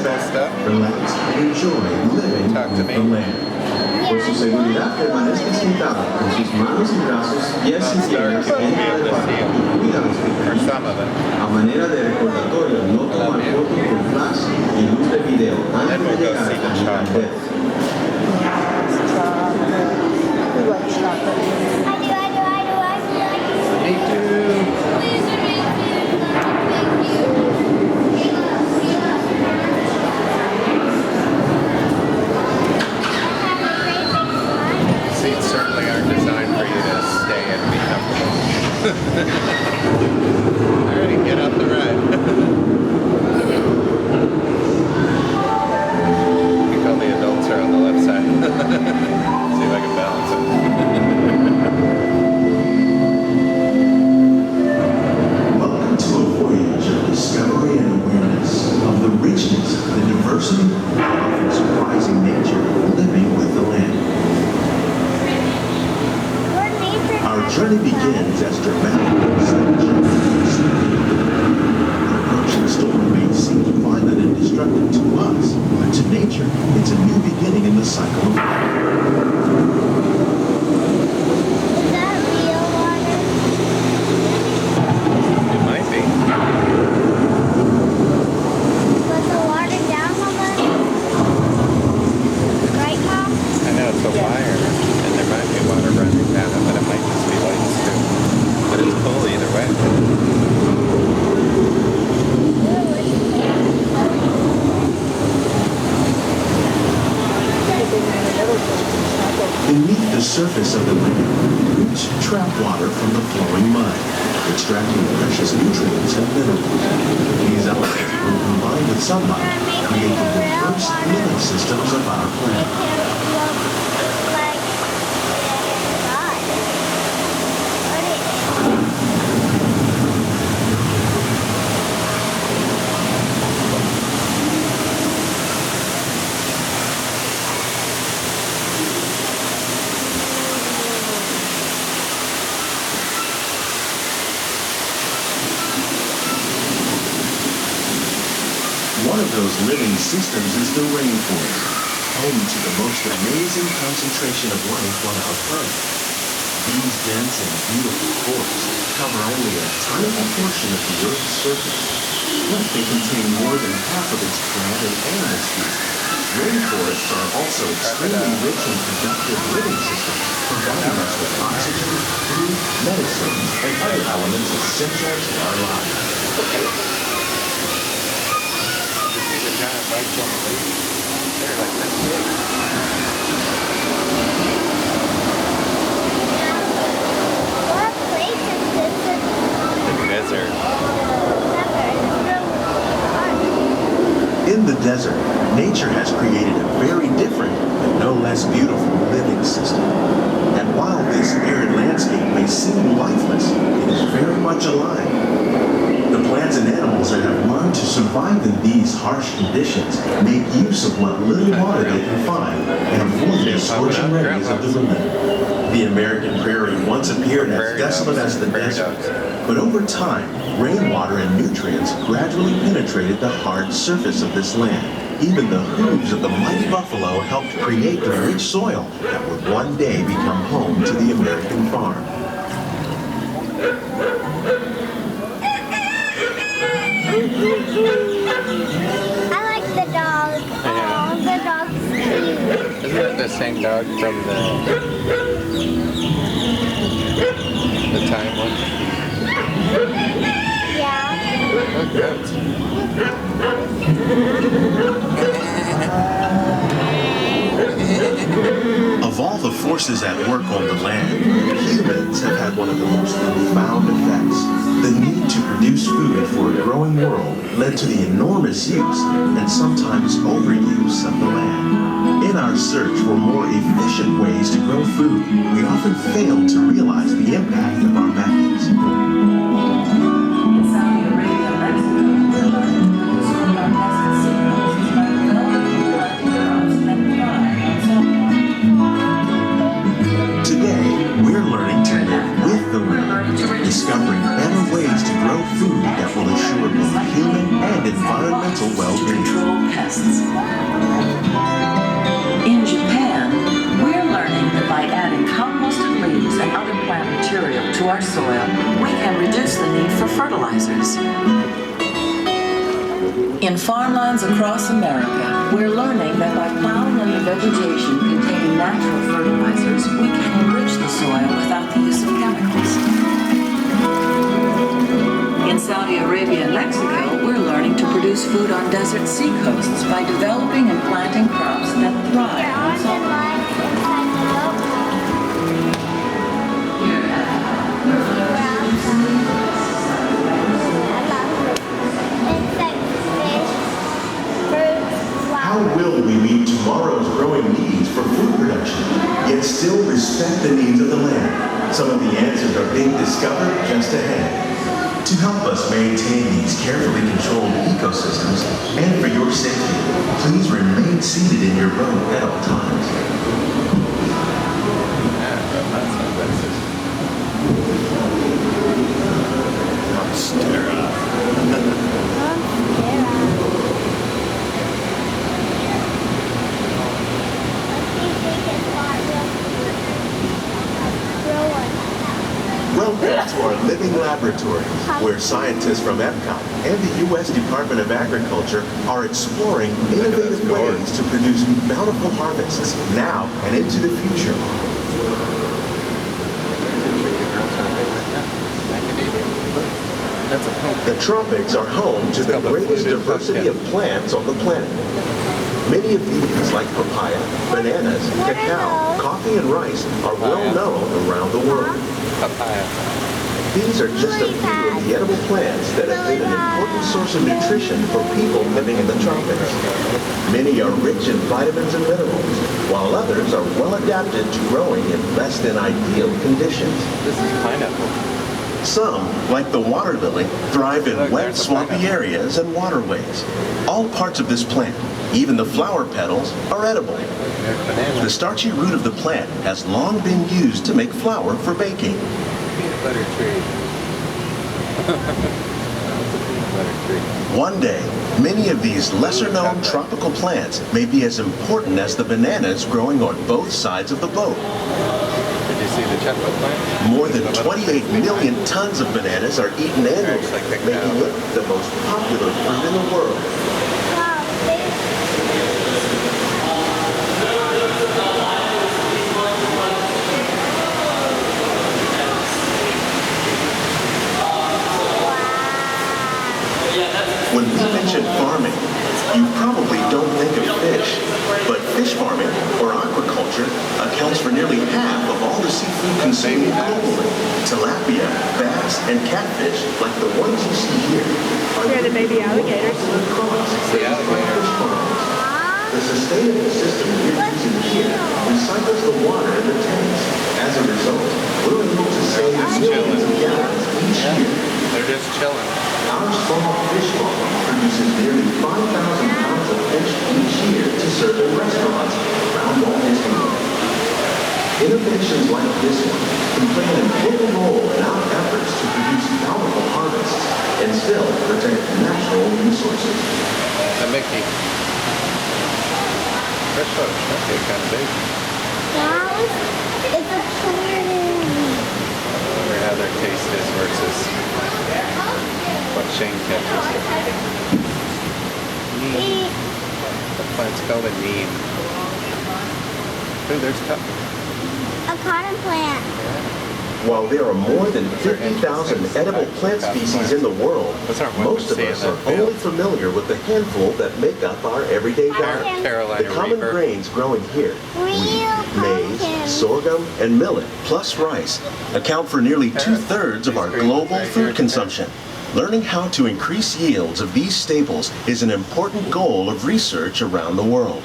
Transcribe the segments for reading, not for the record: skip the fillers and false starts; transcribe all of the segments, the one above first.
back, relax, and enjoy living with the land. Por su seguridad, permanezca sentado con sus manos y brazos, pies y piernas en el parque y cuida los pequeños. A manera de recordatorio, no tomar fotos con flash y luz de video antes de llegar a la nivel. We like chocolate. I do. Me too. Seats certainly aren't designed for you to stay and be comfortable. Alrighty, get out the ride. I think all the adults are on the left side. See if I can balance it. Welcome to a voyage of discovery and awareness of the richness, the diversity, and often surprising nature of living with the land. Our journey begins as dramatic as the approaching storm may seem violent and destructive to us, but to nature, it's a new beginning in the cycle of life. Is that real water? It might be. Was the water down on the right, Mom? I know it's a wire, and there might be water running down it, but it might just be lights too. But it's cool either way. Beneath the surface of the land, roots trap water from the flowing mud, extracting precious nutrients and minerals. These elements, when combined with sunlight, create the diverse living systems of our planet. One of those living systems is the rainforest, home to the most amazing concentration of life on our planet. These dense and beautiful forests cover only a tiny portion of the Earth's surface, but they contain more than half of its plant and animal species. Rainforests are also extremely rich and productive living systems, providing us with oxygen, food, medicines, and other elements essential to our lives. Giant bugs on the leaf. They're like this big. What place is this? The desert. In the desert, nature has created a very different, but no less beautiful living system. And while this arid landscape may seem lifeless, it is very much alive. The plants and animals that have learned to survive in these harsh conditions make use of what little water they can find and avoid the scorching rays of the wind. The American prairie once appeared as desolate as the desert, but over time, rainwater and nutrients gradually penetrated the hard surface of this land. Even the hooves of the mighty buffalo helped create the rich soil that would one day become home to the American farm. I like the dog. Oh, the dog's cute. Isn't it the same dog from the time one? Yeah. Look, goats. Of all the forces at work on the land, humans have had one of the most profound effects. The need to produce food for a growing world led to the enormous use and sometimes overuse of the land. In our search for more efficient ways to grow food, we often fail to realize the impact of our methods. Today, we're learning to live with the land, discovering better ways to grow food that will assure both human and environmental well-being. farmlands across America, we're learning that by plowing under vegetation containing natural fertilizers, we can enrich the soil without the use of chemicals. In Saudi Arabia and Mexico, we're learning to produce food on desert seacoasts by developing and planting crops that thrive on salt. How will we meet tomorrow's growing needs for food production, yet still respect the needs of the land? Some of the answers are being discovered just ahead. To help us maintain these carefully controlled ecosystems, and for your safety, please remain seated in your boat at all times. Welcome to our living laboratory, where scientists from Epcot and the U.S. Department of Agriculture are exploring innovative ways to produce bountiful harvests now and into the future. The tropics are home to the greatest diversity of plants on the planet. Many of these, like papaya, bananas, cacao, coffee, and rice, are well known around the world. These are just a few of the edible plants that have been an important source of nutrition for people living in the tropics. Many are rich in vitamins and minerals, while others are well adapted to growing in less than ideal conditions. This is pineapple. Some, like the water lily, thrive in wet, swampy areas and waterways. All parts of this plant, even the flower petals, are edible. The starchy root of the plant has long been used to make flour for baking. Peanut butter tree. Peanut butter tree. One day, many of these lesser-known tropical plants may be as important as the bananas growing on both sides of the boat. Did you see the chocolate plant? More than 28 million tons of bananas are eaten annually, making it the most popular fruit in the world. When we mention farming, you probably don't think of fish, but fish farming, or aquaculture, accounts for nearly half of all the seafood consumed globally. Tilapia, bass, and catfish, like the ones you see here, are Here are the baby alligators. The alligator. The sustainable system we're using here recycles the water in the tanks. As a result, we're able to save millions of gallons each year. They're just chilling. Our small fish farm produces nearly 5,000 pounds of fish each year to serve in restaurants around Walt Disney World. Innovations like this one can play an important role in our efforts to produce bountiful harvests and still protect natural resources. A Mickey. Fresh fish. Okay, kind of big. Wow, it's a cannon. I wonder how their taste is versus what Shane catches. Neem. The plant's called a neem. Ooh, there's cup. A cotton plant. While there are more than 50,000 edible plant species in the world, most of us are only familiar with the handful that make up our everyday diet. The common grains growing here, wheat, maize, sorghum, and millet, plus rice, account for nearly 2/3 of our global food consumption. Learning how to increase yields of these staples is an important goal of research around the world.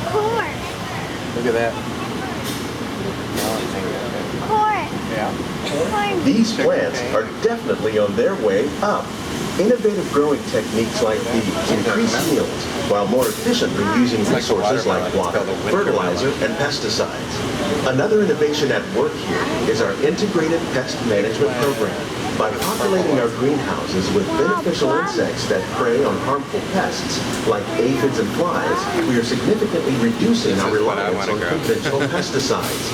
Corn. Look at that. Corn. Yeah. Corn. These plants are definitely on their way up. Innovative growing techniques like these increase yields while more efficiently using resources like water, fertilizer, and pesticides. Another innovation at work here is our integrated pest management program. By populating our greenhouses with beneficial insects that prey on harmful pests like aphids and flies, we are significantly reducing our reliance on conventional pesticides.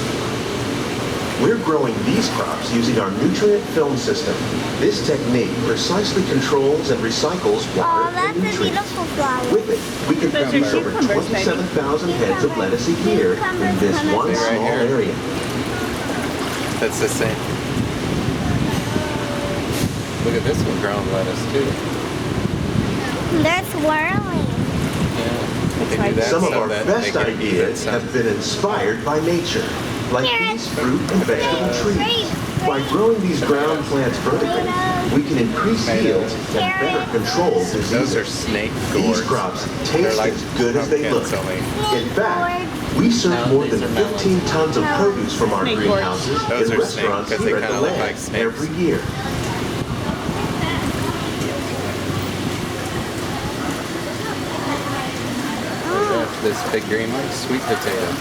We're growing these crops using our nutrient film system. This technique precisely controls and recycles Oh, water that's and a nutrients. beautiful flower. With it, we can Those are produce over cucumbers, baby. 27,000 heads of lettuce a year in this one Right small here. area. That's the same. Look at this one growing lettuce too. They're swirling. Yeah. They do that Some of so our that best they can eat ideas it. have been inspired by nature, like these fruit and vegetable trees. By growing these ground plants vertically, we can increase yields and better control Those are diseases. snake These gourds. crops They're taste like as good as they look. pumpkins only. In fact, we serve No, more these than are melons. 15 tons of produce from our Snake greenhouses Those in are snake, restaurants 'cause they here at kinda the look like land snakes. every year. This big green one, sweet potato.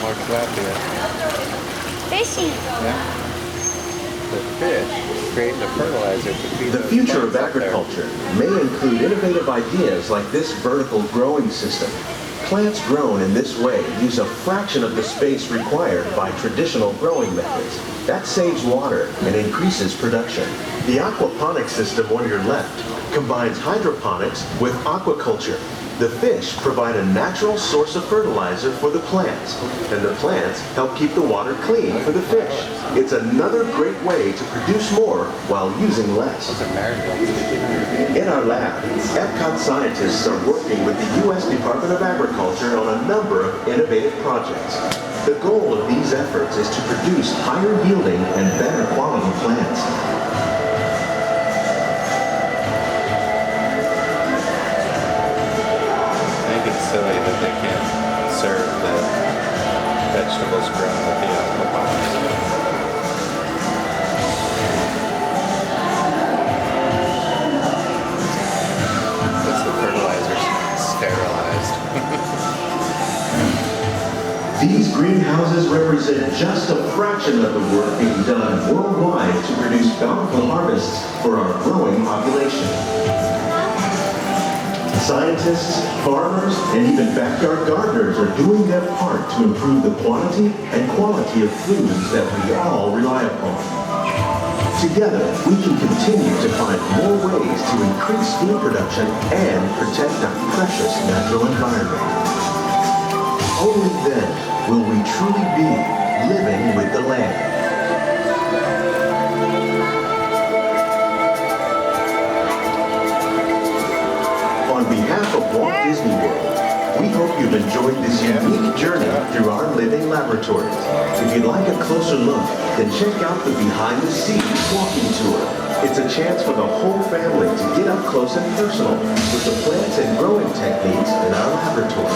More tilapia. Fishy. Yeah. The fish create the fertilizer to feed The those future of plants out there. agriculture may include innovative ideas like this vertical growing system. Plants grown in this way use a fraction of the space required by traditional growing methods. That saves water and increases production. The aquaponics system on your left combines hydroponics with aquaculture. The fish provide a natural source of fertilizer for the plants, and the plants help keep the water clean for the fish. It's another great way to produce more while using less. Those are marigolds. In our lab, Epcot scientists are working with the U.S. Department of Agriculture on a number of innovative projects. The goal of these efforts is to produce higher yielding and better quality plants. I think it's silly that they can't serve the vegetables grown with the aquaponics. That's the fertilizer's sterilized. These greenhouses represent just a fraction of the work being done worldwide to produce bountiful harvests for our growing population. Scientists, farmers, and even backyard gardeners are doing their part to improve the quantity and quality of foods that we all rely upon. Together, we can continue to find more ways to increase food production and protect our precious natural environment. Only then will we truly be living with the land. On behalf of Walt Disney World, we hope you've enjoyed this unique journey through our living laboratories. If you'd like a closer look, then check out the behind the scenes walking tour. It's a chance for the whole family to get up close and personal with the plants and growing techniques in our laboratory.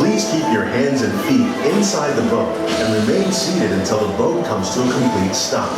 Please keep your hands and feet inside the boat and remain seated until the boat comes to a complete stop.